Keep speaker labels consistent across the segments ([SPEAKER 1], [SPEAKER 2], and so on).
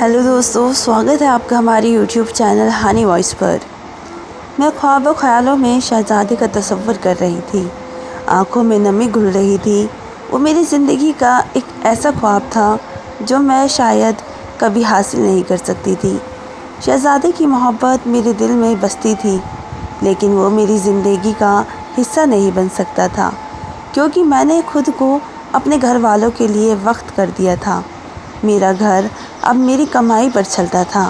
[SPEAKER 1] Hello दोस्तों, स्वागत है आपका हमारे यूट्यूब चैनल हानी वॉइस पर। मैं ख्वाब व ख़यालों में शहज़ादी का तसव्वुर कर रही थी। आंखों में नमी घुल रही थी। वो मेरी ज़िंदगी का एक ऐसा ख्वाब था जो मैं शायद कभी हासिल नहीं कर सकती थी। शहज़ादी की मोहब्बत मेरे दिल में बसती थी, लेकिन वो मेरी ज़िंदगी का हिस्सा नहीं बन सकता था, क्योंकि मैंने खुद को अपने घर वालों के लिए वक्त कर दिया था। मेरा घर अब मेरी कमाई पर चलता था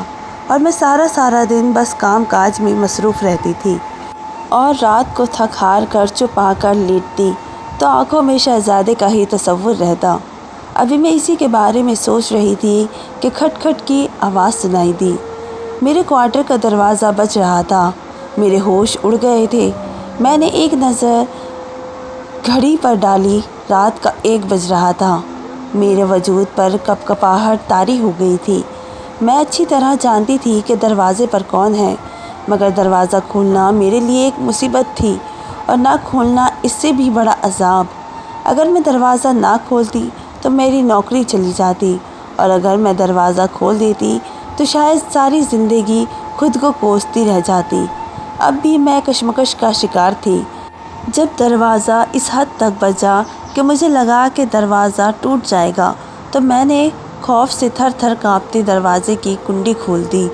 [SPEAKER 1] और मैं सारा दिन बस काम काज में मसरूफ़ रहती थी और रात को थक हार कर चुप आकर लेटती तो आंखों में शहज़ादे का ही तसव्वुर रहता। अभी मैं इसी के बारे में सोच रही थी कि खटखट की आवाज़ सुनाई दी। मेरे क्वार्टर का दरवाज़ा बज रहा था। मेरे होश उड़ गए थे। मैंने एक नज़र घड़ी पर डाली। रात का 1 बज रहा था। मेरे वजूद पर कपकपाहट तारी हो गई थी। मैं अच्छी तरह जानती थी कि दरवाज़े पर कौन है, मगर दरवाज़ा खोलना मेरे लिए एक मुसीबत थी और ना खोलना इससे भी बड़ा अज़ाब। अगर मैं दरवाज़ा ना खोलती तो मेरी नौकरी चली जाती, और अगर मैं दरवाज़ा खोल देती तो शायद सारी ज़िंदगी खुद को कोसती रह जाती। अब भी मैं कशमकश का शिकार थी। जब दरवाज़ा इस हद तक बजा कि मुझे लगा कि दरवाज़ा टूट जाएगा, तो मैंने खौफ से थर थर काँपते दरवाज़े की कुंडी खोल दी।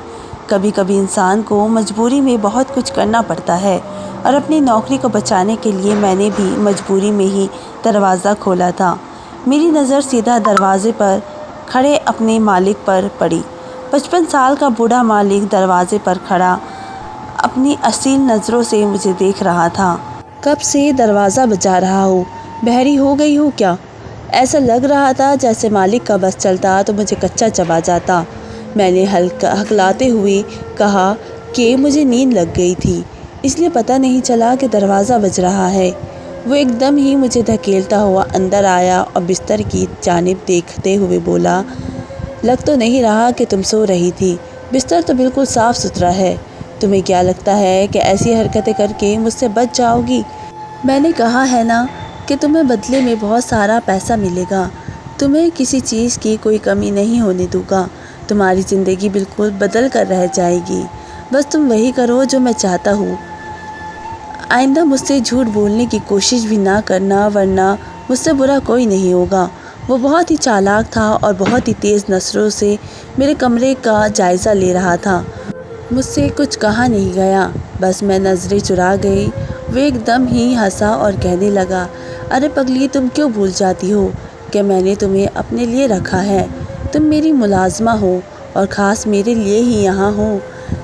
[SPEAKER 1] कभी कभी इंसान को मजबूरी में बहुत कुछ करना पड़ता है, और अपनी नौकरी को बचाने के लिए मैंने भी मजबूरी में ही दरवाज़ा खोला था। मेरी नज़र सीधा दरवाज़े पर खड़े अपने मालिक पर पड़ी। 55 साल का बूढ़ा मालिक दरवाज़े पर खड़ा अपनी असील नज़रों से मुझे देख रहा था। कब से दरवाज़ा बजा रहा हूँ, बहरी हो गई हूँ क्या? ऐसा लग रहा था जैसे मालिक का बस चलता तो मुझे कच्चा चबा जाता। मैंने हकलाते हुए कहा कि मुझे नींद लग गई थी, इसलिए पता नहीं चला कि दरवाज़ा बज रहा है। वो एकदम ही मुझे धकेलता हुआ अंदर आया और बिस्तर की जानिब देखते हुए बोला, लग तो नहीं रहा कि तुम सो रही थी। बिस्तर तो बिल्कुल साफ़ सुथरा है। तुम्हें क्या लगता है कि ऐसी हरकतें करके मुझसे बच जाओगी? मैंने कहा है ना कि तुम्हें बदले में बहुत सारा पैसा मिलेगा। तुम्हें किसी चीज़ की कोई कमी नहीं होने दूँगा। तुम्हारी ज़िंदगी बिल्कुल बदल कर रह जाएगी। बस तुम वही करो जो मैं चाहता हूँ। आइंदा मुझसे झूठ बोलने की कोशिश भी ना करना, वरना मुझसे बुरा कोई नहीं होगा। वो बहुत ही चालाक था और बहुत ही तेज़ नज़रों से मेरे कमरे का जायज़ा ले रहा था। मुझसे कुछ कहा नहीं गया, बस मैं नज़रें चुरा गई। वो एकदम ही हंसा और कहने लगा, अरे पगली, तुम क्यों भूल जाती हो कि मैंने तुम्हें अपने लिए रखा है। तुम मेरी मुलाजमा हो और ख़ास मेरे लिए ही यहाँ हो।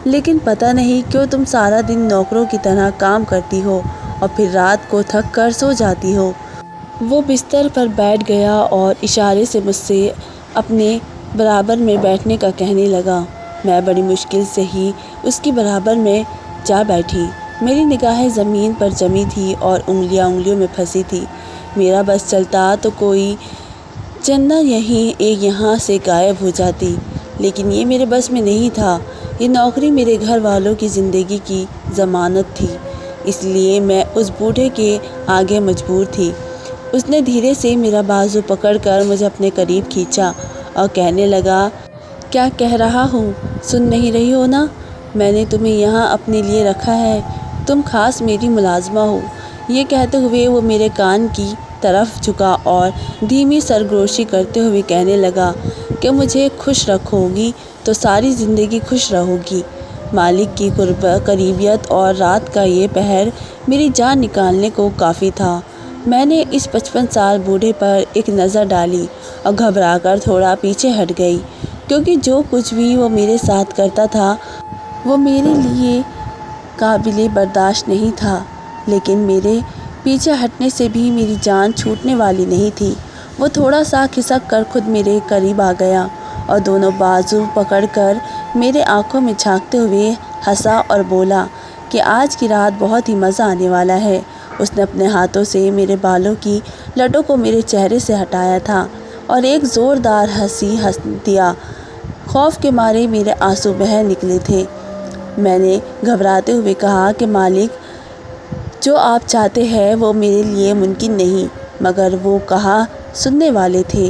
[SPEAKER 1] लेकिन पता नहीं क्यों तुम सारा दिन नौकरों की तरह काम करती हो और फिर रात को थक कर सो जाती हो। वो बिस्तर पर बैठ गया और इशारे से मुझसे अपने बराबर में बैठने का कहने लगा। मैं बड़ी मुश्किल से ही उसकी बराबर में जा बैठी। मेरी निगाहें ज़मीन पर जमी थी और उंगलियां उंगलियों में फंसी थी। मेरा बस चलता तो कोई चंदा यहाँ से गायब हो जाती, लेकिन ये मेरे बस में नहीं था। ये नौकरी मेरे घर वालों की ज़िंदगी की ज़मानत थी, इसलिए मैं उस बूढ़े के आगे मजबूर थी। उसने धीरे से मेरा बाजू पकड़कर मुझे अपने करीब खींचा और कहने लगा, क्या कह रहा हूँ, सुन नहीं रही हो ना? मैंने तुम्हें यहाँ अपने लिए रखा है। तुम खास मेरी मुलाजमा हो। ये कहते हुए वो मेरे कान की तरफ झुका और धीमी सरगोशी करते हुए कहने लगा कि मुझे खुश रखोगी तो सारी ज़िंदगी खुश रहोगी। मालिक की करीबियत और रात का ये पहर मेरी जान निकालने को काफ़ी था। मैंने इस 55 साल बूढ़े पर एक नज़र डाली और घबराकर थोड़ा पीछे हट गई, क्योंकि जो कुछ भी वो मेरे साथ करता था वो मेरे लिए काबिले बर्दाश्त नहीं था। लेकिन मेरे पीछे हटने से भी मेरी जान छूटने वाली नहीं थी। वो थोड़ा सा खिसक कर खुद मेरे करीब आ गया और दोनों बाजू पकड़कर मेरे आंखों में झांकते हुए हंसा और बोला कि आज की रात बहुत ही मज़ा आने वाला है। उसने अपने हाथों से मेरे बालों की लटों को मेरे चेहरे से हटाया था और एक ज़ोरदार हंसी हंस दिया। खौफ के मारे मेरे आंसू बह निकले थे। मैंने घबराते हुए कहा कि मालिक, जो आप चाहते हैं वो मेरे लिए मुमकिन नहीं। मगर वो कहा सुनने वाले थे।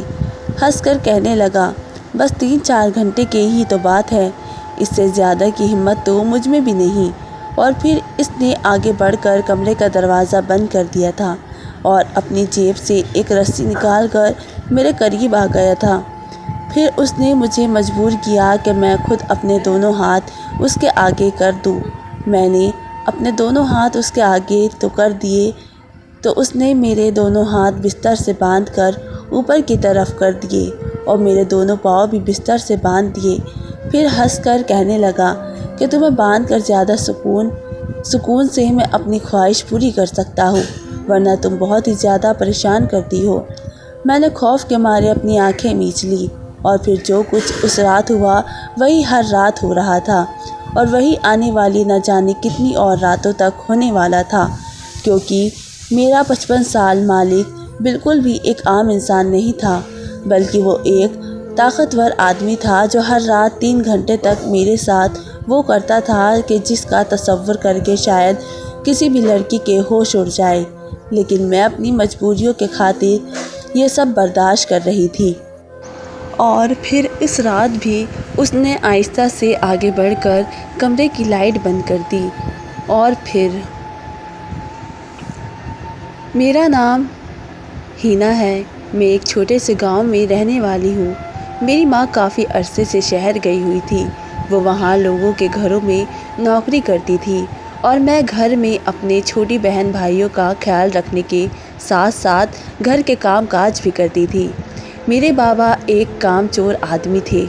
[SPEAKER 1] हंसकर कहने लगा, बस 3-4 घंटे की ही तो बात है, इससे ज़्यादा की हिम्मत तो मुझ में भी नहीं। और फिर इसने आगे बढ़कर कमरे का दरवाज़ा बंद कर दिया था और अपनी जेब से एक रस्सी निकालकर मेरे करीब आ गया था। फिर उसने मुझे मजबूर किया कि मैं खुद अपने दोनों हाथ उसके आगे कर दूं। मैंने अपने दोनों हाथ उसके आगे तो कर दिए, तो उसने मेरे दोनों हाथ बिस्तर से बांधकर ऊपर की तरफ कर दिए और मेरे दोनों पाँव भी बिस्तर से बांध दिए। फिर हंसकर कहने लगा कि तुम्हें बांध कर ज़्यादा सुकून से मैं अपनी ख्वाहिश पूरी कर सकता हूँ, वरना तुम बहुत ही ज़्यादा परेशान करती हो। मैंने खौफ के मारे अपनी आंखें मीच ली और फिर जो कुछ उस रात हुआ वही हर रात हो रहा था और वही आने वाली न जाने कितनी और रातों तक होने वाला था, क्योंकि मेरा 55 साल मालिक बिल्कुल भी एक आम इंसान नहीं था, बल्कि वो एक ताकतवर आदमी था जो हर रात 3 घंटे तक मेरे साथ वो करता था कि जिसका तसव्वुर करके शायद किसी भी लड़की के होश उड़ जाए। लेकिन मैं अपनी मजबूरियों के खातिर ये सब बर्दाश्त कर रही थी। और फिर इस रात भी उसने आहिस्ता से आगे बढ़कर कमरे की लाइट बंद कर दी। और फिर मेरा नाम हीना है, मैं एक छोटे से गांव में रहने वाली हूँ। मेरी माँ काफ़ी अरसे से शहर गई हुई थी, वो वहाँ लोगों के घरों में नौकरी करती थी और मैं घर में अपने छोटी बहन भाइयों का ख्याल रखने के साथ साथ घर के काम काज भी करती थी। मेरे बाबा एक कामचोर आदमी थे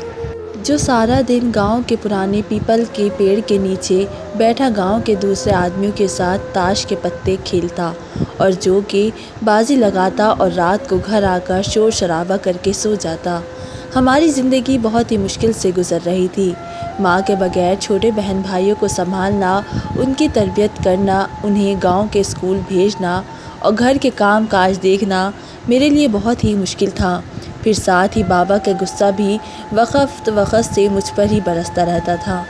[SPEAKER 1] जो सारा दिन गांव के पुराने पीपल के पेड़ के नीचे बैठा गांव के दूसरे आदमियों के साथ ताश के पत्ते खेलता और जो कि बाजी लगाता और रात को घर आकर शोर शराबा करके सो जाता। हमारी ज़िंदगी बहुत ही मुश्किल से गुजर रही थी। माँ के बगैर छोटे बहन भाइयों को संभालना, उनकी तरबियत करना, उन्हें गांव के स्कूल भेजना और घर के काम काज देखना मेरे लिए बहुत ही मुश्किल था। फिर साथ ही बाबा का गुस्सा भी वक्त से मुझ पर ही बरसता रहता था।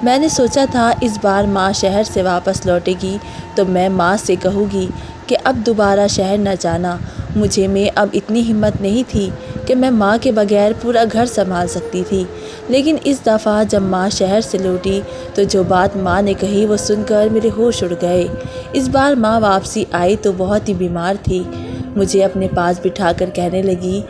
[SPEAKER 1] मैंने सोचा था इस बार माँ शहर से वापस लौटेगी तो मैं माँ से कहूँगी कि अब दोबारा शहर न जाना। मुझे में अब इतनी हिम्मत नहीं थी कि मैं माँ के बगैर पूरा घर संभाल सकती थी। लेकिन इस दफ़ा जब माँ शहर से लौटी तो जो बात माँ ने कही वो सुनकर मेरे होश उड़ गए। इस बार माँ वापसी आई तो बहुत ही बीमार थी। मुझे अपने पास बिठाकर कहने लगी,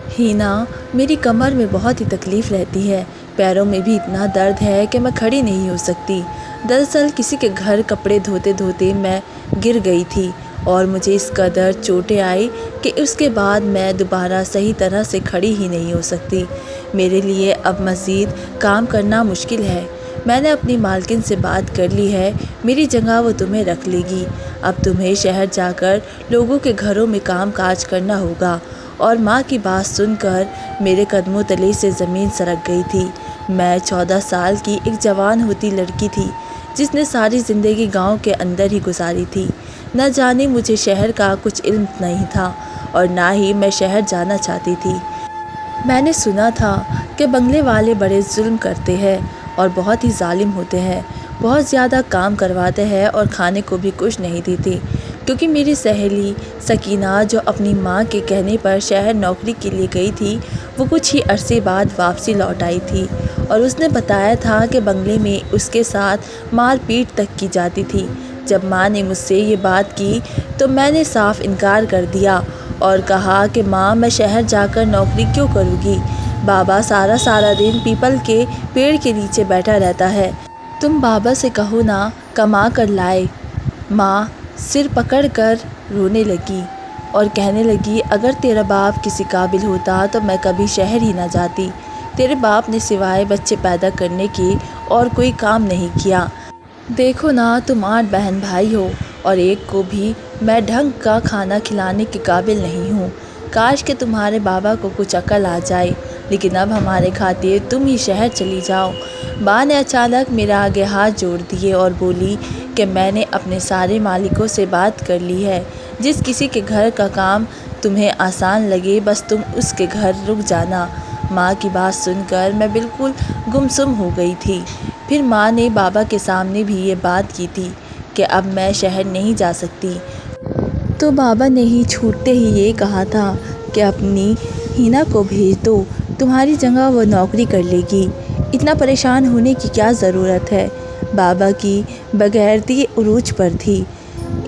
[SPEAKER 1] हीना, मेरी कमर में बहुत ही तकलीफ़ रहती है, पैरों में भी इतना दर्द है कि मैं खड़ी नहीं हो सकती। दरअसल किसी के घर कपड़े धोते धोते मैं गिर गई थी और मुझे इस कदर चोटें आई कि उसके बाद मैं दोबारा सही तरह से खड़ी ही नहीं हो सकती। मेरे लिए अब मज़ीद काम करना मुश्किल है। मैंने अपनी मालकिन से बात कर ली है, मेरी जगह वो तुम्हें रख लेगी। अब तुम्हें शहर जाकर लोगों के घरों में काम काज करना होगा। और माँ की बात सुनकर मेरे कदमों तले से ज़मीन सरक गई थी। मैं 14 साल की एक जवान होती लड़की थी जिसने सारी ज़िंदगी गांव के अंदर ही गुजारी थी। न जाने मुझे शहर का कुछ इल्म नहीं था और ना ही मैं शहर जाना चाहती थी। मैंने सुना था कि बंगले वाले बड़े जुल्म करते हैं और बहुत ही जालिम होते हैं, बहुत ज़्यादा काम करवाते हैं और खाने को भी कुछ नहीं देते। क्योंकि मेरी सहेली सकीना जो अपनी माँ के कहने पर शहर नौकरी के लिए गई थी, वो कुछ ही अरसे बाद वापसी लौट आई थी और उसने बताया था कि बंगले में उसके साथ मार पीट तक की जाती थी। जब माँ ने मुझसे ये बात की तो मैंने साफ इनकार कर दिया और कहा कि माँ, मैं शहर जाकर नौकरी क्यों करूँगी? बाबा सारा दिन पीपल के पेड़ के नीचे बैठा रहता है, तुम बाबा से कहो ना कमा कर लाए। माँ सिर पकड़कर रोने लगी और कहने लगी, अगर तेरा बाप किसी काबिल होता तो मैं कभी शहर ही ना जाती। तेरे बाप ने सिवाय बच्चे पैदा करने के और कोई काम नहीं किया। देखो ना, तुम 8 बहन भाई हो और एक को भी मैं ढंग का खाना खिलाने के काबिल नहीं हूँ। काश कि तुम्हारे बाबा को कुछ अकल आ जाए, लेकिन अब हमारे खातिर तुम ही शहर चली जाओ। माँ ने अचानक मेरे आगे हाथ जोड़ दिए और बोली कि मैंने अपने सारे मालिकों से बात कर ली है। जिस किसी के घर का काम तुम्हें आसान लगे बस तुम उसके घर रुक जाना। माँ की बात सुनकर मैं बिल्कुल गुमसुम हो गई थी। फिर माँ ने बाबा के सामने भी ये बात की थी कि अब मैं शहर नहीं जा सकती। तो बाबा ने ही छूटते ही ये कहा था कि अपनी हीना को भेज दो। तुम्हारी जगह वो नौकरी कर लेगी। इतना परेशान होने की क्या ज़रूरत है। बाबा की बगैरती उरूज पर थी।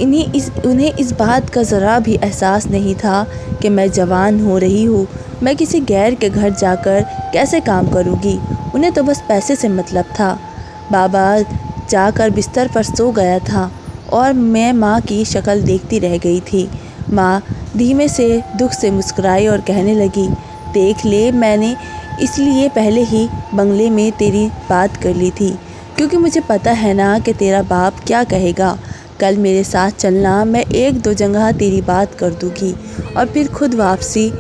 [SPEAKER 1] उन्हें इस बात का ज़रा भी एहसास नहीं था कि मैं जवान हो रही हूँ। मैं किसी गैर के घर जाकर कैसे काम करूँगी। उन्हें तो बस पैसे से मतलब था। बाबा जाकर बिस्तर पर सो गया था और मैं माँ की शक्ल देखती रह गई थी। माँ धीमे से दुख से मुस्कुराई और कहने लगी, देख ले, मैंने इसलिए पहले ही बंगले में तेरी बात कर ली थी, क्योंकि मुझे पता है ना कि तेरा बाप क्या कहेगा। कल मेरे साथ चलना, मैं 1-2 जगह तेरी बात कर दूँगी और फिर खुद वापसी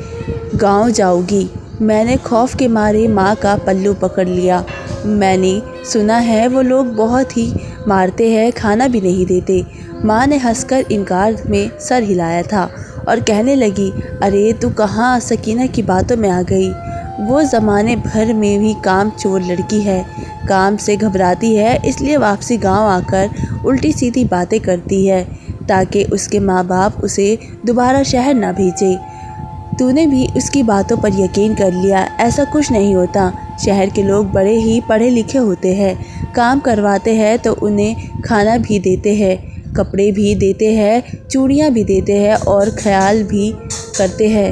[SPEAKER 1] गांव जाऊँगी। मैंने खौफ के मारे माँ का पल्लू पकड़ लिया। मैंने सुना है वो लोग बहुत ही मारते हैं, खाना भी नहीं देते। माँ ने हंसकर इनकार में सर हिलाया था और कहने लगी, अरे तू कहाँ सकीना की बातों में आ गई। वो ज़माने भर में भी काम चोर लड़की है, काम से घबराती है, इसलिए वापसी गांव आकर उल्टी सीधी बातें करती है ताकि उसके माँ बाप उसे दोबारा शहर ना भेजे। तूने भी उसकी बातों पर यकीन कर लिया। ऐसा कुछ नहीं होता। शहर के लोग बड़े ही पढ़े लिखे होते हैं, काम करवाते हैं तो उन्हें खाना भी देते हैं, कपड़े भी देते हैं, चूड़ियाँ भी देते हैं और ख्याल भी करते हैं।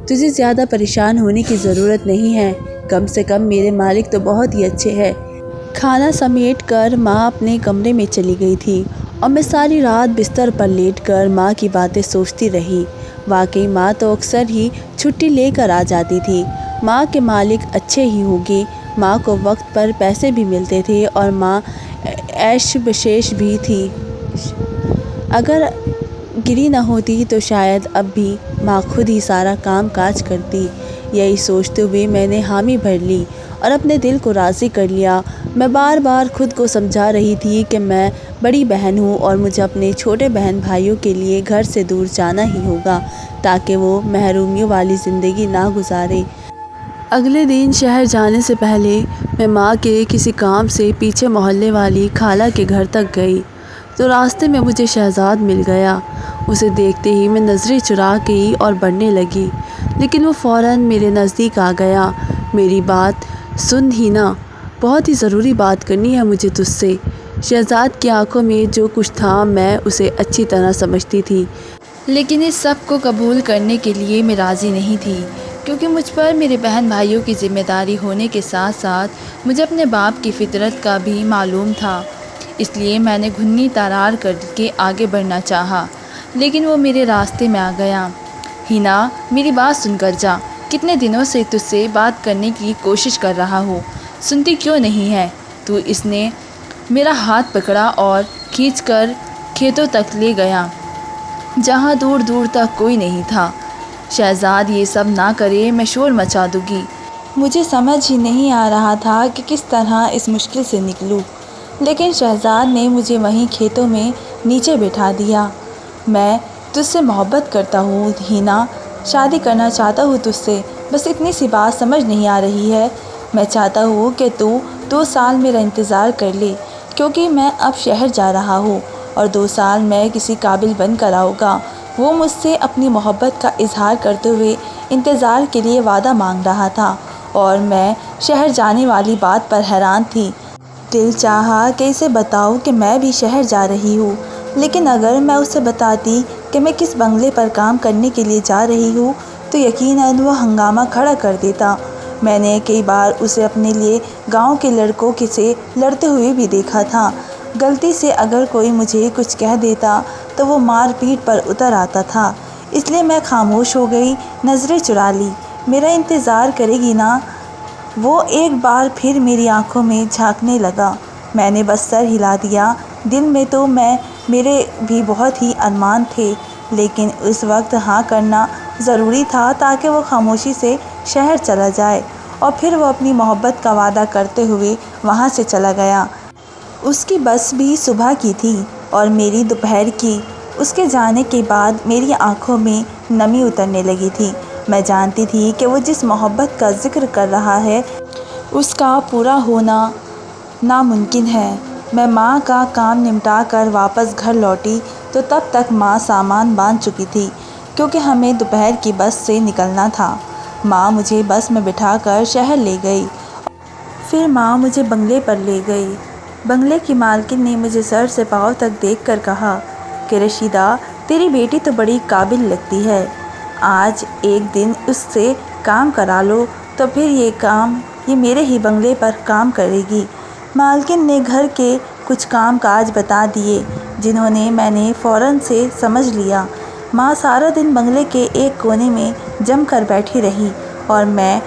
[SPEAKER 1] तुझे ज़्यादा परेशान होने की ज़रूरत नहीं है। कम से कम मेरे मालिक तो बहुत ही अच्छे हैं। खाना समेट कर माँ अपने कमरे में चली गई थी और मैं सारी रात बिस्तर पर लेटकर माँ की बातें सोचती रही। वाकई माँ तो अक्सर ही छुट्टी लेकर आ जाती थी। माँ के मालिक अच्छे ही होंगे। माँ को वक्त पर पैसे भी मिलते थे और माँ ऐश विशेष भी थी। अगर गिरी न होती तो शायद अब भी माँ खुद ही सारा काम काज करती। यही सोचते हुए मैंने हामी भर ली और अपने दिल को राज़ी कर लिया। मैं बार बार खुद को समझा रही थी कि मैं बड़ी बहन हूँ और मुझे अपने छोटे बहन भाइयों के लिए घर से दूर जाना ही होगा ताकि वो महरूमियों वाली ज़िंदगी ना गुजारे। अगले दिन शहर जाने से पहले मैं माँ के किसी काम से पीछे मोहल्ले वाली खाला के घर तक गई तो रास्ते में मुझे शहजाद मिल गया। उसे देखते ही मैं नज़रें चुरा गई और बढ़ने लगी, लेकिन वो फ़ौरन मेरे नज़दीक आ गया। मेरी बात सुन ही ना, बहुत ही ज़रूरी बात करनी है मुझे तुझसे। शहजाद की आंखों में जो कुछ था मैं उसे अच्छी तरह समझती थी, लेकिन इस सब को कबूल करने के लिए मैं राज़ी नहीं थी, क्योंकि मुझ पर मेरे बहन भाइयों की ज़िम्मेदारी होने के साथ साथ मुझे अपने बाप की फ़ितरत का भी मालूम था। इसलिए मैंने घुन्नी तरार करके आगे बढ़ना चाहा, लेकिन वो मेरे रास्ते में आ गया। हिना, मेरी बात सुनकर जा। कितने दिनों से तुझसे बात करने की कोशिश कर रहा हूँ, सुनती क्यों नहीं है तू। इसने मेरा हाथ पकड़ा और खींचकर खेतों तक ले गया, जहाँ दूर दूर तक कोई नहीं था। शहजाद, ये सब ना करे, मैं शोर मचा दूँगी। मुझे समझ ही नहीं आ रहा था कि किस तरह इस मुश्किल से निकलूं, लेकिन शहजाद ने मुझे वहीं खेतों में नीचे बिठा दिया। मैं तुझसे मोहब्बत करता हूँ हिना, शादी करना चाहता हूँ तुझसे, बस इतनी सी बात समझ नहीं आ रही है। मैं चाहता हूँ कि तू 2 साल मेरा इंतज़ार कर ले, क्योंकि मैं अब शहर जा रहा हूँ और 2 साल मैं किसी काबिल बन कर आऊँगा। वो मुझसे अपनी मोहब्बत का इजहार करते हुए इंतज़ार के लिए वादा मांग रहा था और मैं शहर जाने वाली बात पर हैरान थी। दिल चाहा कि इसे बताऊं कि मैं भी शहर जा रही हूँ, लेकिन अगर मैं उसे बताती कि मैं किस बंगले पर काम करने के लिए जा रही हूँ तो यकीनन वो हंगामा खड़ा कर देता। मैंने कई बार उसे अपने लिए गांव के लड़कों के से लड़ते हुए भी देखा था। गलती से अगर कोई मुझे कुछ कह देता तो वो मार पीट पर उतर आता था। इसलिए मैं खामोश हो गई, नज़रें चुरा ली। मेरा इंतज़ार करेगी ना? वो एक बार फिर मेरी आंखों में झांकने लगा। मैंने बस सर हिला दिया। दिल में तो मेरे भी बहुत ही अरमान थे, लेकिन उस वक्त हाँ करना ज़रूरी था ताकि वो खामोशी से शहर चला जाए। और फिर वो अपनी मोहब्बत का वादा करते हुए वहाँ से चला गया। उसकी बस भी सुबह की थी और मेरी दोपहर की। उसके जाने के बाद मेरी आंखों में नमी उतरने लगी थी। मैं जानती थी कि वो जिस मोहब्बत का ज़िक्र कर रहा है उसका पूरा होना नामुमकिन है। मैं माँ का काम निपटा कर वापस घर लौटी तो तब तक माँ सामान बांध चुकी थी, क्योंकि हमें दोपहर की बस से निकलना था। ماں مجھے بس میں بٹھا کر شہر لے گئی۔ پھر ماں مجھے بنگلے پر لے گئی۔ بنگلے کی مالکن نے مجھے سر سے پاؤں تک دیکھ کر کہا کہ رشیدہ، تیری بیٹی تو بڑی قابل لگتی ہے، آج ایک دن اس سے کام کرا لو تو پھر یہ میرے ہی بنگلے پر کام کرے گی۔ مالکن نے گھر کے کچھ کام کاج بتا دیے جنہوں نے میں نے فوراً سے سمجھ لیا۔ ماں سارا دن بنگلے کے ایک کونے میں جم کر بیٹھی رہی اور میں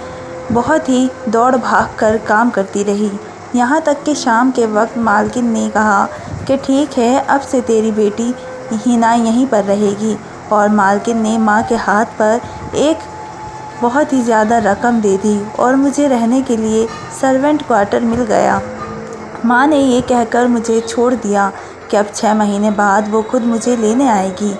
[SPEAKER 1] بہت ہی دوڑ بھاگ کر کام کرتی رہی، یہاں تک کہ شام کے وقت مالکن نے کہا کہ ٹھیک ہے، اب سے تیری بیٹی ہینا یہیں پر رہے گی، اور مالکن نے ماں کے ہاتھ پر ایک بہت ہی زیادہ رقم دے دی اور مجھے رہنے کے لیے سرونٹ کوارٹر مل گیا۔ ماں نے یہ کہہ کر مجھے چھوڑ دیا کہ اب 6 مہینے بعد وہ خود مجھے لینے آئے گی۔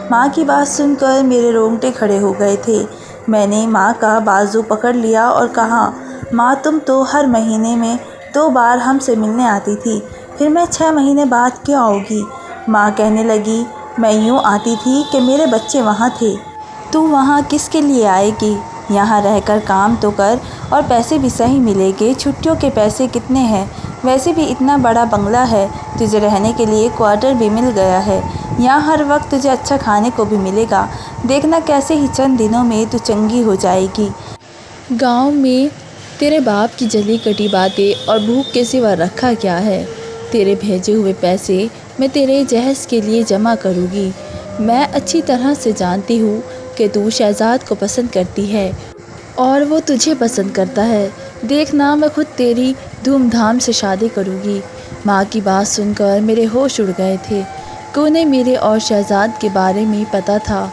[SPEAKER 1] ماں کی بات سن کر میرے رونگٹے کھڑے ہو گئے تھے۔ میں نے ماں کا بازو پکڑ لیا اور کہا، ماں تم تو ہر مہینے میں 2 بار ہم سے ملنے آتی تھی، پھر میں 6 مہینے بعد کیوں آؤں گی؟ ماں کہنے لگی، میں یوں آتی تھی کہ میرے بچے وہاں تھے، تو وہاں کس کے لیے آئے گی؟ یہاں رہ کر کام تو کر اور پیسے بھی صحیح ملے گے۔ چھٹیوں کے پیسے کتنے ہیں؟ ویسے بھی اتنا بڑا بنگلہ ہے، تجھے رہنے کے لیے کوارٹر بھی مل گیا ہے، یہاں ہر وقت تجھے اچھا کھانے کو بھی ملے گا، دیکھنا کیسے ہی چند دنوں میں تو چنگی ہو جائے گی۔ گاؤں میں تیرے باپ کی جلی کٹی باتیں اور بھوک کے سوا رکھا کیا ہے؟ تیرے بھیجے ہوئے پیسے میں تیرے جہیز کے لیے جمع کروں گی۔ میں اچھی طرح سے جانتی ہوں کہ تو شہزاد کو پسند کرتی ہے اور وہ تجھے پسند کرتا ہے، دیکھنا میں خود تیری دھوم دھام سے شادی کروں گی۔ ماں کی بات سن کر میرے ہوش اڑ گئے تھے کہ انہیں میرے اور شہزاد کے بارے میں پتہ تھا،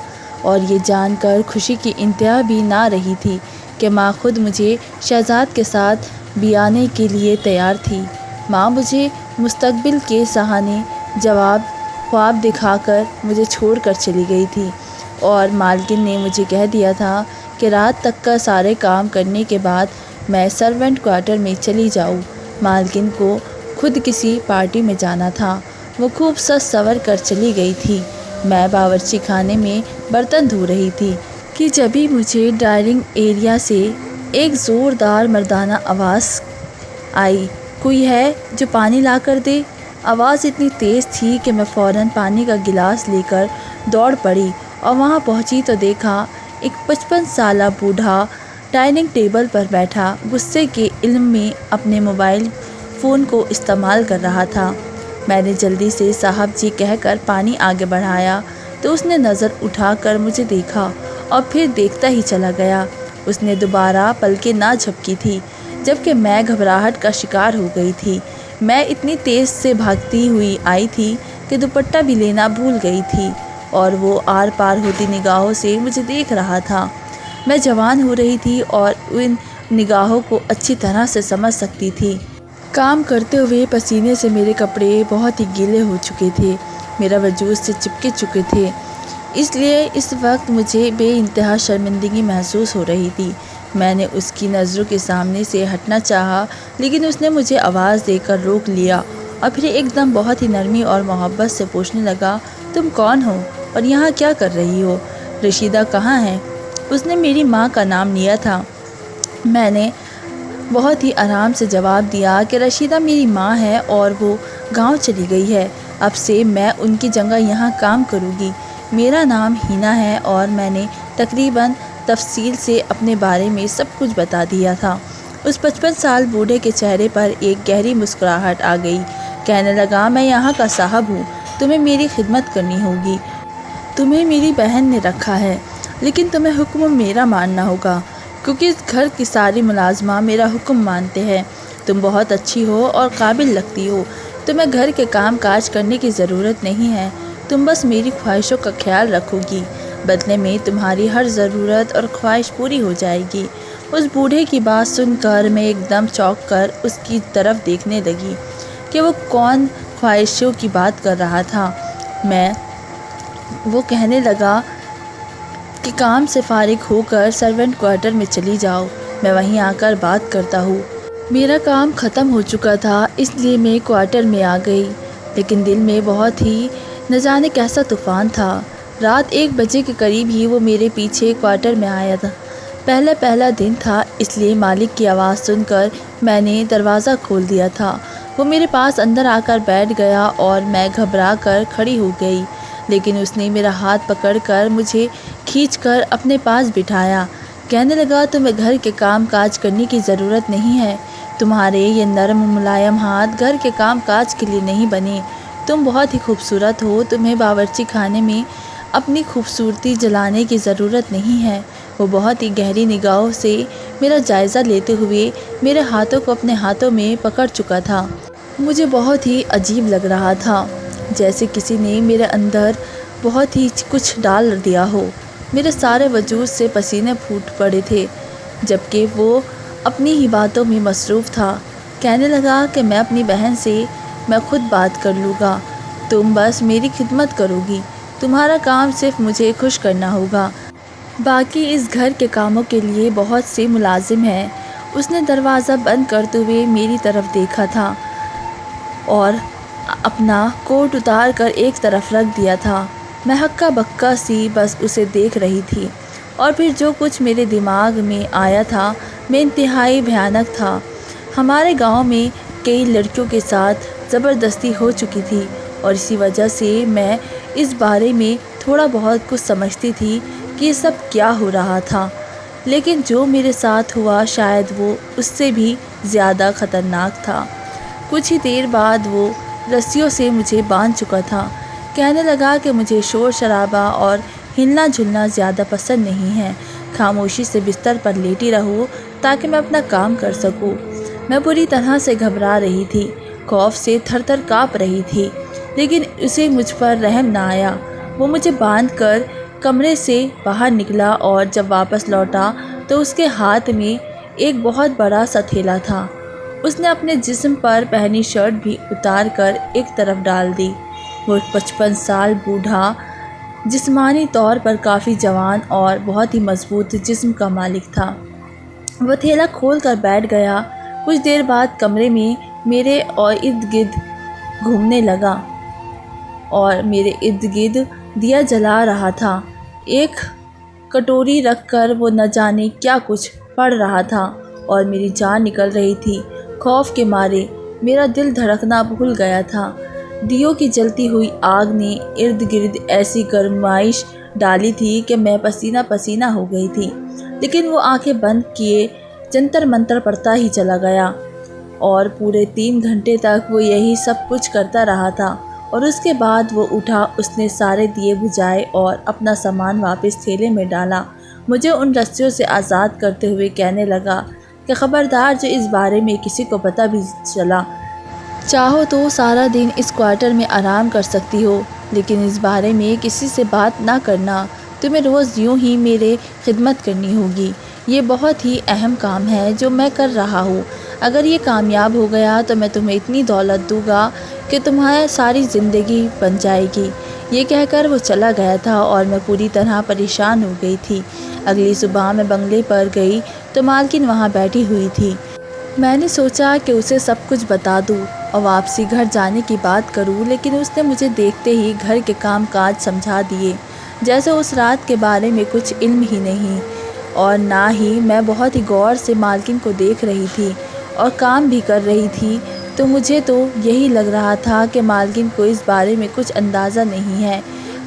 [SPEAKER 1] اور یہ جان کر خوشی کی انتہا بھی نہ رہی تھی کہ ماں خود مجھے شہزاد کے ساتھ بیانے کے لیے تیار تھی۔ ماں مجھے مستقبل کے سہانے خواب دکھا کر مجھے چھوڑ کر چلی گئی تھی، اور مالکن نے مجھے کہہ دیا تھا کہ رات تک کا سارے کام کرنے کے بعد میں سرونٹ کوارٹر میں چلی جاؤں۔ مالکن کو خود کسی پارٹی میں جانا تھا، وہ خوب سج سنور کر چلی گئی تھی۔ میں باورچی خانے میں برتن دھو رہی تھی کہ جبھی مجھے ڈائننگ ایریا سے ایک زوردار مردانہ آواز آئی، کوئی ہے جو پانی لا کر دے؟ آواز اتنی تیز تھی کہ میں فوراً پانی کا گلاس لے کر دوڑ پڑی اور وہاں پہنچی تو دیکھا ایک 55 سالہ بوڑھا ڈائننگ ٹیبل پر بیٹھا غصے کے عالم میں اپنے موبائل فون کو استعمال کر رہا تھا۔ میں نے جلدی سے صاحب جی کہہ کر پانی آگے بڑھایا تو اس نے نظر اٹھا کر مجھے دیکھا اور پھر دیکھتا ہی چلا گیا۔ اس نے دوبارہ پلکیں نہ جھپکی تھی، جبکہ میں گھبراہٹ کا شکار ہو گئی تھی۔ میں اتنی تیز سے بھاگتی ہوئی آئی تھی کہ دوپٹہ بھی لینا بھول گئی تھی، اور وہ آر پار ہوتی نگاہوں سے مجھے دیکھ رہا تھا۔ میں جوان ہو رہی تھی اور ان نگاہوں کو اچھی طرح سے سمجھ سکتی تھی۔ کام کرتے ہوئے پسینے سے میرے کپڑے بہت ہی گیلے ہو چکے تھے، میرا وجود سے چپکے چکے تھے، اس لیے اس وقت مجھے بے انتہا شرمندگی محسوس ہو رہی تھی۔ میں نے اس کی نظروں کے سامنے سے ہٹنا چاہا، لیکن اس نے مجھے آواز دے کر روک لیا اور پھر ایک دم بہت ہی نرمی اور محبت سے پوچھنے لگا، تم کون ہو اور یہاں کیا کر رہی ہو؟ رشیدہ کہاں ہے؟ اس نے میری ماں کا نام لیا تھا۔ میں نے بہت ہی آرام سے جواب دیا کہ رشیدہ میری ماں ہے اور وہ گاؤں چلی گئی ہے، اب سے میں ان کی جگہ یہاں کام کروں گی۔ میرا نام ہینا ہے، اور میں نے تقریباً تفصیل سے اپنے بارے میں سب کچھ بتا دیا تھا۔ اس 55 سال بوڑھے کے چہرے پر ایک گہری مسکراہٹ آ گئی، کہنے لگا، میں یہاں کا صاحب ہوں، تمہیں میری خدمت کرنی ہوگی، تمہیں میری بہن نے رکھا ہے، لیکن تمہیں حکم میرا ماننا ہوگا، کیونکہ اس گھر کی ساری ملازمہ میرا حکم مانتے ہیں۔ تم بہت اچھی ہو اور قابل لگتی ہو، تمہیں گھر کے کام کاج کرنے کی ضرورت نہیں ہے، تم بس میری خواہشوں کا خیال رکھو گی، بدلے میں تمہاری ہر ضرورت اور خواہش پوری ہو جائے گی۔ اس بوڑھے کی بات سن کر میں ایک دم چونک کر اس کی طرف دیکھنے لگی کہ وہ کون خواہشوں کی بات کر رہا تھا۔ وہ کہنے لگا کہ کام سے فارغ ہو کر سرونٹ کوارٹر میں چلی جاؤ، میں وہیں آ کر بات کرتا ہوں۔ میرا کام ختم ہو چکا تھا، اس لیے میں کوارٹر میں آ گئی، لیکن دل میں بہت ہی نہ جانے کیسا طوفان تھا۔ رات 1 بجے کے قریب ہی وہ میرے پیچھے کوارٹر میں آیا تھا۔
[SPEAKER 2] پہلا دن تھا، اس لیے مالک کی آواز سن کر میں نے دروازہ کھول دیا تھا۔ وہ میرے پاس اندر آ کر بیٹھ گیا اور میں گھبرا کر کھڑی ہو گئی، لیکن اس نے میرا ہاتھ پکڑ کر مجھے کھینچ کر اپنے پاس بٹھایا۔ کہنے لگا، تمہیں گھر کے کام کاج کرنے کی ضرورت نہیں ہے۔ تمہارے یہ نرم ملائم ہاتھ گھر کے کام کاج کے لیے نہیں بنے۔ تم بہت ہی خوبصورت ہو، تمہیں باورچی خانے میں اپنی خوبصورتی جلانے کی ضرورت نہیں ہے۔ وہ بہت ہی گہری نگاہوں سے میرا جائزہ لیتے ہوئے میرے ہاتھوں کو اپنے ہاتھوں میں پکڑ چکا تھا۔ مجھے بہت ہی عجیب لگ رہا تھا، جیسے کسی نے میرے اندر بہت ہی کچھ ڈال دیا ہو۔ میرے سارے وجود سے پسینے پھوٹ پڑے تھے، جبکہ وہ اپنی ہی باتوں میں مصروف تھا۔ کہنے لگا کہ میں اپنی بہن سے میں خود بات کر لوں گا، تم بس میری خدمت کرو گی، تمہارا کام صرف مجھے خوش کرنا ہوگا، باقی اس گھر کے کاموں کے لیے بہت سے ملازم ہیں۔ اس نے دروازہ بند کرتے ہوئے میری طرف دیکھا تھا اور اپنا کوٹ اتار کر ایک طرف رکھ دیا تھا۔ میں ہکا بکا سی بس اسے دیکھ رہی تھی، اور پھر جو کچھ میرے دماغ میں آیا تھا میں انتہائی بھیانک تھا۔ ہمارے گاؤں میں کئی لڑکیوں کے ساتھ زبردستی ہو چکی تھی، اور اسی وجہ سے میں اس بارے میں تھوڑا بہت کچھ سمجھتی تھی کہ یہ سب کیا ہو رہا تھا، لیکن جو میرے ساتھ ہوا شاید وہ اس سے بھی زیادہ خطرناک تھا۔ کچھ ہی دیر بعد وہ رسیوں سے مجھے باندھ چکا تھا۔ کہنے لگا کہ مجھے شور شرابہ اور ہلنا جھلنا زیادہ پسند نہیں ہے، خاموشی سے بستر پر لیٹی رہو تاکہ میں اپنا کام کر سکوں۔ میں بری طرح سے گھبرا رہی تھی، خوف سے تھر تھر کانپ رہی تھی، لیکن اسے مجھ پر رحم نہ آیا۔ وہ مجھے باندھ کر کمرے سے باہر نکلا، اور جب واپس لوٹا تو اس کے ہاتھ میں ایک بہت بڑا سا تھیلا تھا۔ اس نے اپنے جسم پر پہنی شرٹ بھی اتار کر ایک طرف ڈال دی۔ وہ 55 سال بوڑھا، جسمانی طور پر کافی جوان اور بہت ہی مضبوط جسم کا مالک تھا۔ وہ تھیلا کھول کر بیٹھ گیا۔ کچھ دیر بعد کمرے میں میرے ارد گرد گھومنے لگا اور میرے ارد گرد دیا جلا رہا تھا۔ ایک کٹوری رکھ کر وہ نہ جانے کیا کچھ پڑھ رہا تھا، اور میری جان نکل رہی تھی۔ خوف کے مارے میرا دل دھڑکنا بھول گیا تھا۔ دیوں کی جلتی ہوئی آگ نے ارد گرد ایسی گرمائش ڈالی تھی کہ میں پسینہ پسینہ ہو گئی تھی، لیکن وہ آنکھیں بند کیے جنتر منتر پڑھتا ہی چلا گیا، اور پورے 3 گھنٹے تک وہ یہی سب کچھ کرتا رہا تھا۔ اور اس کے بعد وہ اٹھا، اس نے سارے دیے بجھائے اور اپنا سامان واپس تھیلے میں ڈالا۔ مجھے ان رسیوں سے آزاد کرتے ہوئے کہنے لگا کہ خبردار، جو اس بارے میں کسی کو پتہ بھی چلا، چاہو تو سارا دن اس کوارٹر میں آرام کر سکتی ہو، لیکن اس بارے میں کسی سے بات نہ کرنا۔ تمہیں روز یوں ہی میرے خدمت کرنی ہوگی۔ یہ بہت ہی اہم کام ہے جو میں کر رہا ہوں۔ اگر یہ کامیاب ہو گیا تو میں تمہیں اتنی دولت دوں گا کہ تمہاری ساری زندگی بن جائے گی۔ یہ کہہ کر وہ چلا گیا تھا، اور میں پوری طرح پریشان ہو گئی تھی۔ اگلی صبح میں بنگلے پر گئی تو مالکن وہاں بیٹھی ہوئی تھی۔ میں نے سوچا کہ اسے سب کچھ بتا دوں اور واپسی گھر جانے کی بات کروں، لیکن اس نے مجھے دیکھتے ہی گھر کے کام کاج سمجھا دیے، جیسے اس رات کے بارے میں کچھ علم ہی نہیں، اور نہ ہی میں بہت ہی غور سے مالکن کو دیکھ رہی تھی اور کام بھی کر رہی تھی۔ تو مجھے تو یہی لگ رہا تھا کہ مالکن کو اس بارے میں کچھ اندازہ نہیں ہے۔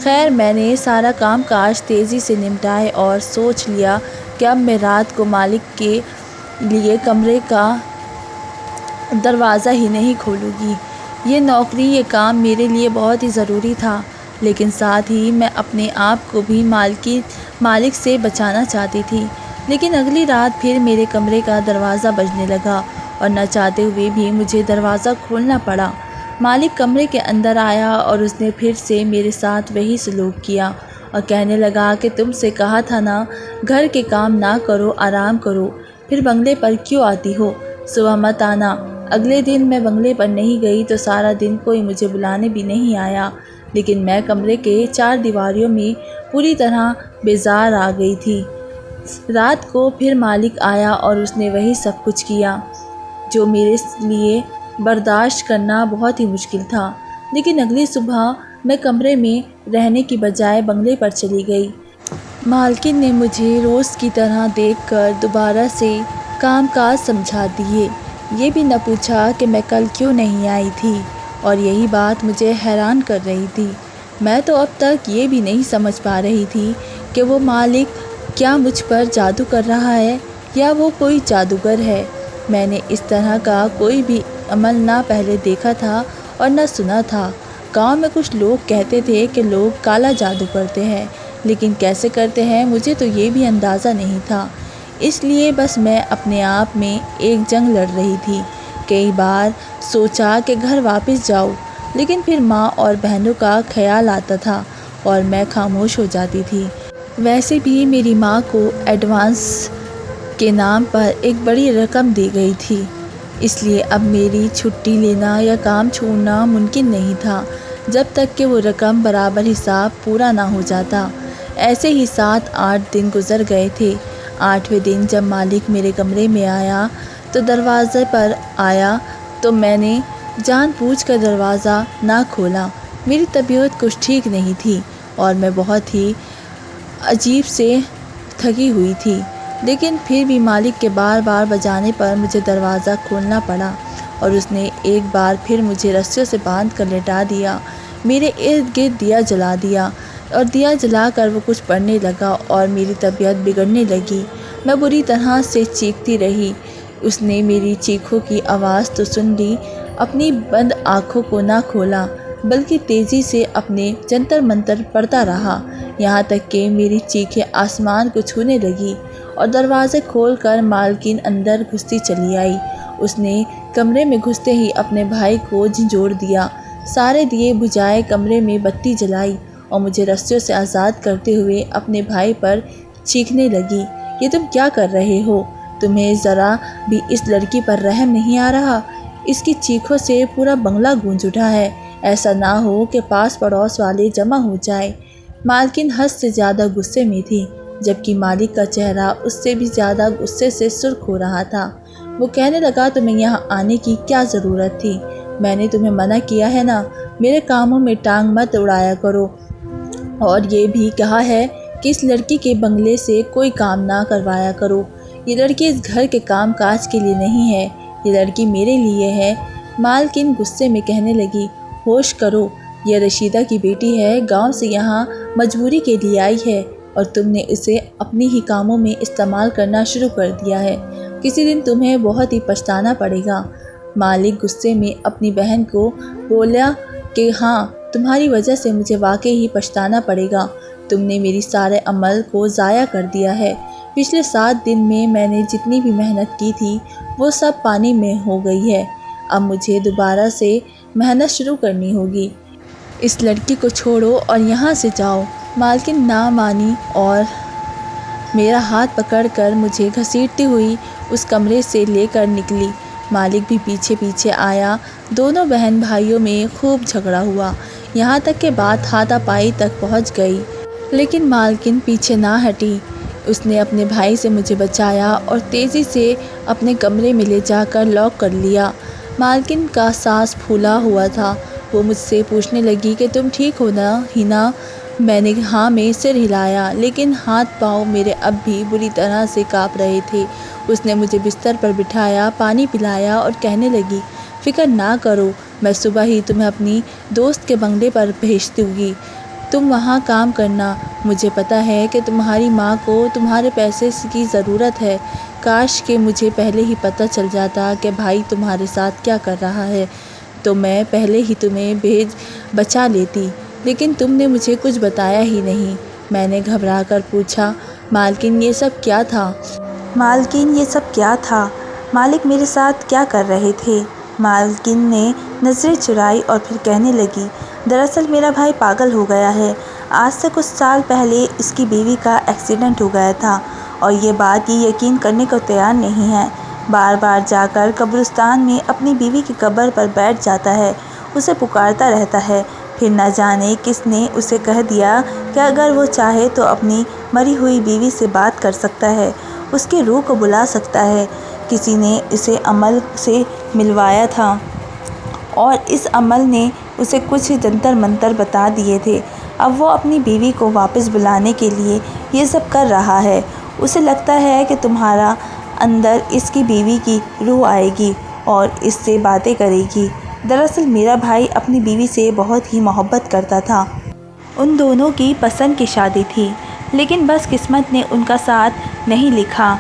[SPEAKER 2] خیر، میں نے سارا کام کاج تیزی سے نمٹائے اور سوچ لیا کہ اب میں رات کو مالک کے لیے کمرے کا دروازہ ہی نہیں کھولوں گی۔ یہ نوکری، یہ کام میرے لیے بہت ہی ضروری تھا، لیکن ساتھ ہی میں اپنے آپ کو بھی مالک سے بچانا چاہتی تھی۔ لیکن اگلی رات پھر میرے کمرے کا دروازہ بجنے لگا، اور نہ چاہتے ہوئے بھی مجھے دروازہ کھولنا پڑا۔ مالک کمرے کے اندر آیا اور اس نے پھر سے میرے ساتھ وہی سلوک کیا، اور کہنے لگا کہ تم سے کہا تھا نا، گھر کے کام نہ کرو، آرام کرو، پھر بنگلے پر کیوں آتی ہو؟ صبح مت آنا۔ اگلے دن میں بنگلے پر نہیں گئی تو سارا دن کوئی مجھے بلانے بھی نہیں آیا، لیکن میں کمرے کے 4 دیواریوں میں پوری طرح بیزار آ گئی تھی۔ رات کو پھر مالک آیا اور اس نے وہی سب کچھ کیا جو میرے لیے برداشت کرنا بہت ہی مشکل تھا، لیکن اگلی صبح میں کمرے میں رہنے کی بجائے بنگلے پر چلی گئی۔ मालकिन ने मुझे रोज़ की तरह देखकर दोबारा से काम काज समझा दिए। ये भी न पूछा कि मैं कल क्यों नहीं आई थी, और यही बात मुझे हैरान कर रही थी। मैं तो अब तक ये भी नहीं समझ पा रही थी कि वो मालिक क्या मुझ पर जादू कर रहा है या वो कोई जादूगर है। मैंने इस तरह का कोई भी अमल ना पहले देखा था और न सुना था। गांव में कुछ लोग कहते थे कि लोग काला जादू करते हैं, लेकिन कैसे करते हैं मुझे तो ये भी अंदाज़ा नहीं था। इसलिए बस मैं अपने आप में एक जंग लड़ रही थी। कई बार सोचा कि घर वापस जाऊँ, लेकिन फिर माँ और बहनों का ख्याल आता था और मैं खामोश हो जाती थी। वैसे भी मेरी माँ को एडवांस के नाम पर एक बड़ी रकम दी गई थी, इसलिए अब मेरी छुट्टी लेना या काम छोड़ना मुमकिन नहीं था जब तक कि वो रकम बराबर हिसाब पूरा ना हो जाता। ऐसे ही 7-8 दिन गुजर गए थे। 8वें दिन जब मालिक मेरे कमरे में आया तो दरवाज़े पर आया तो मैंने जानबूझकर दरवाज़ा ना खोला। मेरी तबीयत कुछ ठीक नहीं थी और मैं बहुत ही अजीब से थकी हुई थी, लेकिन फिर भी मालिक के बार बार बजाने पर मुझे दरवाज़ा खोलना पड़ा और उसने एक बार फिर मुझे रस्सियों से बांध कर लेटा दिया। मेरे इर्द गिर्द दिया जला दिया और दिया जलाकर वो कुछ पढ़ने लगा और मेरी तबीयत बिगड़ने लगी। मैं बुरी तरह से चीखती रही। उसने मेरी चीखों की आवाज़ तो सुन ली, अपनी बंद आँखों को ना खोला, बल्कि तेज़ी से अपने जंतर मंतर पढ़ता रहा, यहाँ तक कि मेरी चीखें आसमान को छूने लगी और दरवाज़े खोलकर मालकिन अंदर घुसती चली आई। उसने कमरे में घुसते ही अपने भाई को झंझोड़ दिया, सारे दिए बुझाए, कमरे में बत्ती जलाई और मुझे रस्सियों से आज़ाद करते हुए अपने भाई पर चीखने लगी, ये तुम क्या कर रहे हो? तुम्हें ज़रा भी इस लड़की पर रहम नहीं आ रहा? इसकी चीखों से पूरा बंगला गूंज उठा है। ऐसा ना हो कि पास पड़ोस वाले जमा हो जाए। मालकिन हद से ज़्यादा गुस्से में थी, जबकि मालिक का चेहरा उससे भी ज़्यादा गुस्से से सुर्ख हो रहा था। वो कहने लगा, तुम्हें यहाँ आने की क्या ज़रूरत थी? मैंने तुम्हें मना किया है ना, मेरे कामों में टांग मत उड़ाया करो। और ये भी कहा है कि इस लड़की के बंगले से कोई काम ना करवाया करो। ये लड़की इस घर के काम काज के लिए नहीं है, ये लड़की मेरे लिए है। मालकिन गुस्से में कहने लगी, होश करो, यह रशीदा की बेटी है, गांव से यहाँ मजबूरी के लिए आई है और तुमने इसे अपनी ही कामों में इस्तेमाल करना शुरू कर दिया है। किसी दिन तुम्हें बहुत ही पछताना पड़ेगा। मालिक गुस्से में अपनी बहन को बोला कि हाँ, तुम्हारी वजह से मुझे वाकई ही पछताना पड़ेगा। तुमने मेरी सारे अमल को ज़ाया कर दिया है। पिछले 7 दिन में मैंने जितनी भी मेहनत की थी वो सब पानी में हो गई है। अब मुझे दोबारा से मेहनत शुरू करनी होगी। इस लड़की को छोड़ो और यहाँ से जाओ। मालकिन ना मानी और मेरा हाथ पकड़कर मुझे घसीटती हुई उस कमरे से लेकर निकली। मालिक भी पीछे पीछे आया। दोनों बहन भाइयों में खूब झगड़ा हुआ, यहाँ तक कि बात हाथापाई तक पहुँच गई, लेकिन मालकिन पीछे ना हटी। उसने अपने भाई से मुझे बचाया और तेज़ी से अपने कमरे में ले जाकर लॉक कर लिया। मालकिन का सांस फूला हुआ था। वो मुझसे पूछने लगी कि तुम ठीक हो ना ही ना? मैंने हाँ में सिर हिलाया, लेकिन हाथ पाँव मेरे अब भी बुरी तरह से काँप रहे थे। उसने मुझे बिस्तर पर बिठाया, पानी पिलाया और कहने लगी, फ़िक्र ना करो, मैं सुबह ही तुम्हें अपनी दोस्त के बंगले पर भेज दूँगी। तुम वहाँ काम करना। मुझे पता है कि तुम्हारी माँ को तुम्हारे पैसे की ज़रूरत है। काश कि मुझे पहले ही पता चल जाता कि भाई तुम्हारे साथ क्या कर रहा है, तो मैं पहले ही तुम्हें बचा लेती, लेकिन तुमने मुझे कुछ बताया ही नहीं। मैंने घबराकर पूछा, मालकिन ये सब क्या था?
[SPEAKER 1] मालकिन ये सब क्या था? मालिक मेरे साथ क्या कर रहे थे? मालकिन ने नज़रें चुराई और फिर कहने लगी, दरअसल मेरा भाई पागल हो गया है। आज से कुछ साल पहले इसकी बीवी का एक्सीडेंट हो गया था और ये बात ये यकीन करने को तैयार नहीं है। बार बार जाकर कब्रिस्तान में अपनी बीवी की कब्र पर बैठ जाता है, उसे पुकारता रहता है। फिर न जाने किसने उसे कह दिया कि अगर वो चाहे तो अपनी मरी हुई बीवी से बात कर सकता है, उसकी रूह को बुला सकता है। किसी ने इसे अमल से मिलवाया था और इस अमल ने उसे कुछ जंतर मंतर बता दिए थे। अब वो अपनी बीवी को वापस बुलाने के लिए یہ سب کر رہا ہے۔ اسے لگتا ہے کہ تمہارا اندر اس کی بیوی کی روح آئے گی اور اس سے باتیں کرے گی۔ دراصل میرا بھائی اپنی بیوی سے بہت ہی محبت کرتا تھا۔ ان دونوں کی پسند کی شادی تھی، لیکن بس قسمت نے ان کا ساتھ نہیں لکھا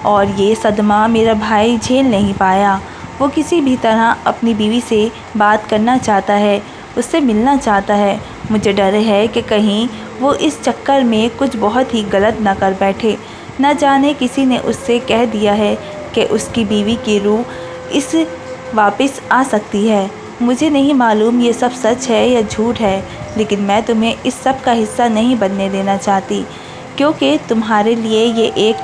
[SPEAKER 1] اور یہ صدمہ میرا بھائی جھیل نہیں پایا۔ وہ کسی بھی طرح اپنی بیوی سے بات کرنا چاہتا ہے، اس سے ملنا چاہتا ہے۔ مجھے ڈر ہے کہ کہیں وہ اس چکر میں کچھ بہت ہی غلط نہ کر بیٹھے۔ نہ جانے کسی نے اس سے کہہ دیا ہے کہ اس کی بیوی کی روح اس واپس آ سکتی ہے۔ مجھے نہیں معلوم یہ سب سچ ہے یا جھوٹ ہے، لیکن میں تمہیں اس سب کا حصہ نہیں بننے دینا چاہتی، کیونکہ تمہارے لیے یہ ایک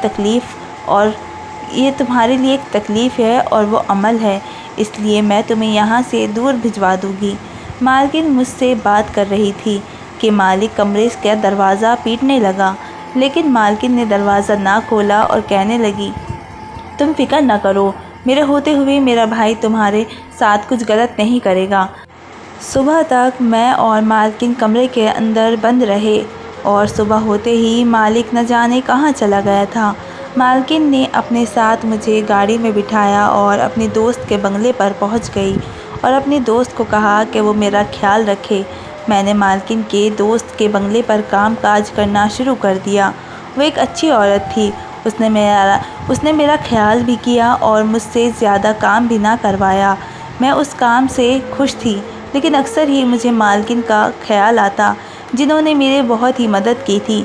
[SPEAKER 1] تکلیف ہے اور وہ عمل ہے، اس لیے میں تمہیں یہاں سے دور بھجوا دوں گی۔ مالکن مجھ سے بات کر رہی تھی کہ مالک کمرے کا دروازہ پیٹنے لگا، لیکن مالکن نے دروازہ نہ کھولا اور کہنے لگی، تم فکر نہ کرو، میرے ہوتے ہوئے میرا بھائی تمہارے ساتھ کچھ غلط نہیں کرے گا۔ صبح تک میں اور مالکن کمرے کے اندر بند رہے اور صبح ہوتے ہی مالک نہ جانے کہاں چلا گیا تھا۔ مالکن نے اپنے ساتھ مجھے گاڑی میں بٹھایا اور اپنی دوست کے بنگلے پر پہنچ گئی اور اپنی دوست کو کہا کہ وہ میرا خیال رکھے۔ میں نے مالکن کے دوست کے بنگلے پر کام کاج کرنا شروع کر دیا۔ وہ ایک اچھی عورت تھی، اس نے میرا خیال بھی کیا اور مجھ سے زیادہ کام بھی نہ کروایا۔ میں اس کام سے خوش تھی، لیکن اکثر ہی مجھے مالکن کا خیال آتا، جنہوں نے میری بہت ہی مدد کی تھی،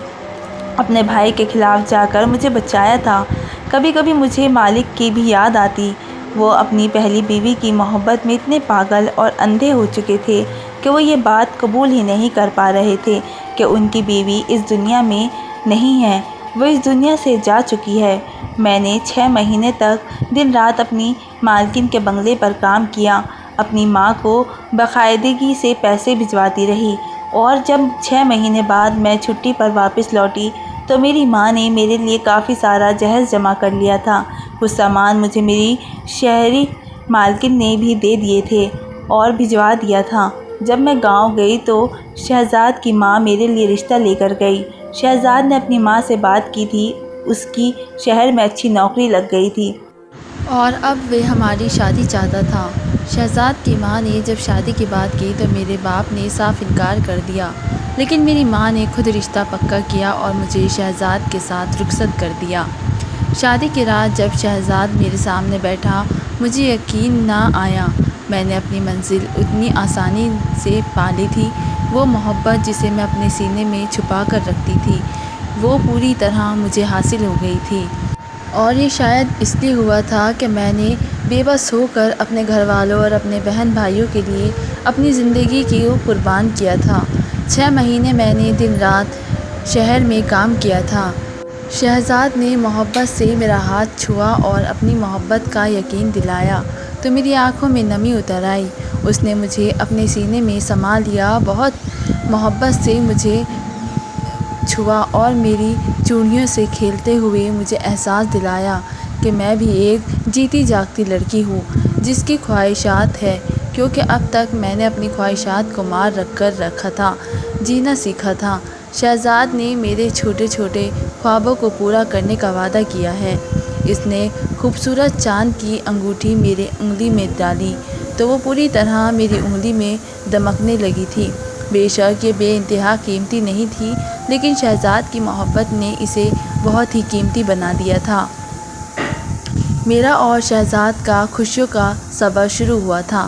[SPEAKER 1] اپنے بھائی کے خلاف جا کر مجھے بچایا تھا۔ کبھی کبھی مجھے مالک کی بھی یاد آتی۔ وہ اپنی پہلی بیوی کی محبت میں اتنے پاگل اور اندھے ہو چکے تھے کہ وہ یہ بات قبول ہی نہیں کر پا رہے تھے کہ ان کی بیوی اس دنیا میں نہیں ہے، وہ اس دنیا سے جا چکی ہے۔ میں نے 6 مہینے تک دن رات اپنی مالکن کے بنگلے پر کام کیا، اپنی ماں کو باقاعدگی سے پیسے بھجواتی رہی، اور جب 6 مہینے بعد میں چھٹی پر واپس لوٹی تو میری ماں نے میرے لیے کافی سارا جہیز جمع کر لیا تھا۔ کچھ سامان مجھے میری شہری مالکن نے بھی دے دیے تھے اور بھجوا دیا تھا۔ جب میں گاؤں گئی تو شہزاد کی ماں میرے لیے رشتہ لے کر گئی۔ شہزاد نے اپنی ماں سے بات کی تھی، اس کی شہر میں اچھی نوکری لگ گئی تھی
[SPEAKER 2] اور اب وہ ہماری شادی چاہتا تھا۔ شہزاد کی ماں نے جب شادی کی بات کی تو میرے باپ نے صاف انکار کر دیا، لیکن میری ماں نے خود رشتہ پکا کیا اور مجھے شہزاد کے ساتھ رخصت کر دیا۔ شادی کی رات جب شہزاد میرے سامنے بیٹھا، مجھے یقین نہ آیا۔ میں نے اپنی منزل اتنی آسانی سے پا لی تھی۔ وہ محبت جسے میں اپنے سینے میں چھپا کر رکھتی تھی، وہ پوری طرح مجھے حاصل ہو گئی تھی۔ اور یہ شاید اس لیے ہوا تھا کہ میں نے بے بس ہو کر اپنے گھر والوں اور اپنے بہن بھائیوں کے لیے اپنی زندگی کو قربان کیا تھا۔ 6 مہینے میں نے دن رات شہر میں کام کیا تھا۔ شہزاد نے محبت سے میرا ہاتھ چھوا اور اپنی محبت کا یقین دلایا تو میری آنکھوں میں نمی اتر آئی۔ اس نے مجھے اپنے سینے میں سما لیا، بہت محبت سے مجھے چھوا اور میری چوڑیوں سے کھیلتے ہوئے مجھے احساس دلایا کہ میں بھی ایک جیتی جاگتی لڑکی ہوں جس کی خواہشات ہے، کیونکہ اب تک میں نے اپنی خواہشات کو مار رکھا تھا، جینا سیکھا تھا۔ شہزاد نے میرے چھوٹے چھوٹے خوابوں کو پورا کرنے کا وعدہ کیا ہے۔ اس نے خوبصورت چاند کی انگوٹھی میری انگلی میں ڈالی تو وہ پوری طرح میری انگلی میں دمکنے لگی تھی۔ بے شک یہ بے انتہا قیمتی نہیں تھی، لیکن شہزاد کی محبت نے اسے بہت ہی قیمتی بنا دیا تھا۔ میرا اور شہزاد کا خوشیوں کا سفر شروع ہوا تھا،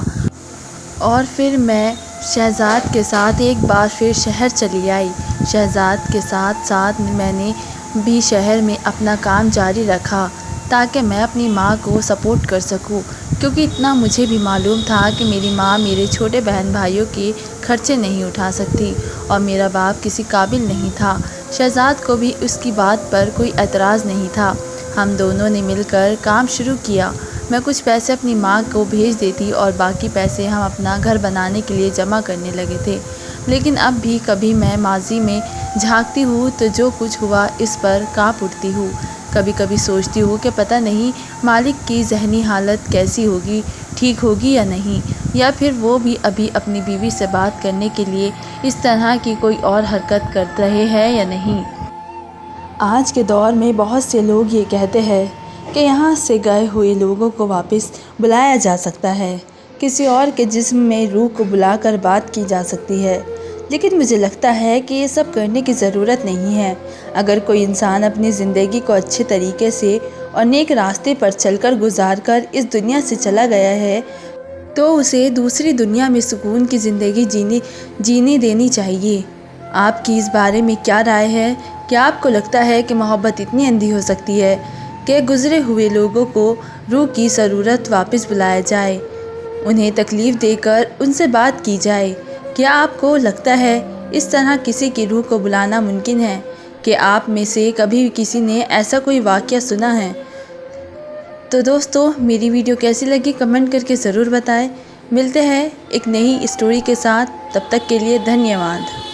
[SPEAKER 2] اور پھر میں شہزاد کے ساتھ ایک بار پھر شہر چلی آئی۔ شہزاد کے ساتھ ساتھ میں نے بھی شہر میں اپنا کام جاری رکھا تاکہ میں اپنی ماں کو سپورٹ کر سکوں، کیونکہ اتنا مجھے بھی معلوم تھا کہ میری ماں میرے چھوٹے بہن بھائیوں کے خرچے نہیں اٹھا سکتی اور میرا باپ کسی قابل نہیں تھا۔ شہزاد کو بھی اس کی بات پر کوئی اعتراض نہیں تھا۔ ہم دونوں نے مل کر کام شروع کیا۔ میں کچھ پیسے اپنی ماں کو بھیج دیتی اور باقی پیسے ہم اپنا گھر بنانے کے لیے جمع کرنے لگے تھے۔ لیکن اب بھی کبھی میں ماضی میں جھانکتی ہوں تو جو کچھ ہوا اس پر کانپ اٹھتی ہوں۔ کبھی کبھی سوچتی ہوں کہ پتہ نہیں مالک کی ذہنی حالت کیسی ہوگی، ٹھیک ہوگی یا نہیں، یا پھر وہ بھی ابھی اپنی بیوی سے بات کرنے کے لیے اس طرح کی کوئی اور حرکت کر رہے ہیں یا نہیں۔ آج کے دور میں بہت سے لوگ یہ کہتے ہیں کہ یہاں سے گئے ہوئے لوگوں کو واپس بلایا جا سکتا ہے، کسی اور کے جسم میں روح کو بلا کر بات کی جا سکتی ہے، لیکن مجھے لگتا ہے کہ یہ سب کرنے کی ضرورت نہیں ہے۔ اگر کوئی انسان اپنی زندگی کو اچھے طریقے سے اور نیک راستے پر چل کر گزار کر اس دنیا سے چلا گیا ہے تو اسے دوسری دنیا میں سکون کی زندگی جینے دینی چاہیے۔ آپ کی اس بارے میں کیا رائے ہے؟ کیا آپ کو لگتا ہے کہ محبت اتنی اندھی ہو سکتی ہے کہ گزرے ہوئے لوگوں کو روح کی ضرورت واپس بلایا جائے، انہیں تکلیف دے کر ان سے بات کی جائے؟ کیا آپ کو لگتا ہے اس طرح کسی کی روح کو بلانا ممکن ہے؟ کہ آپ میں سے کبھی کسی نے ایسا کوئی واقعہ سنا ہے؟ تو دوستو، میری ویڈیو کیسی لگی کمنٹ کر کے ضرور بتائیں۔ ملتے ہیں ایک نئی اسٹوری کے ساتھ، تب تک کے لیے دھنیہ واد۔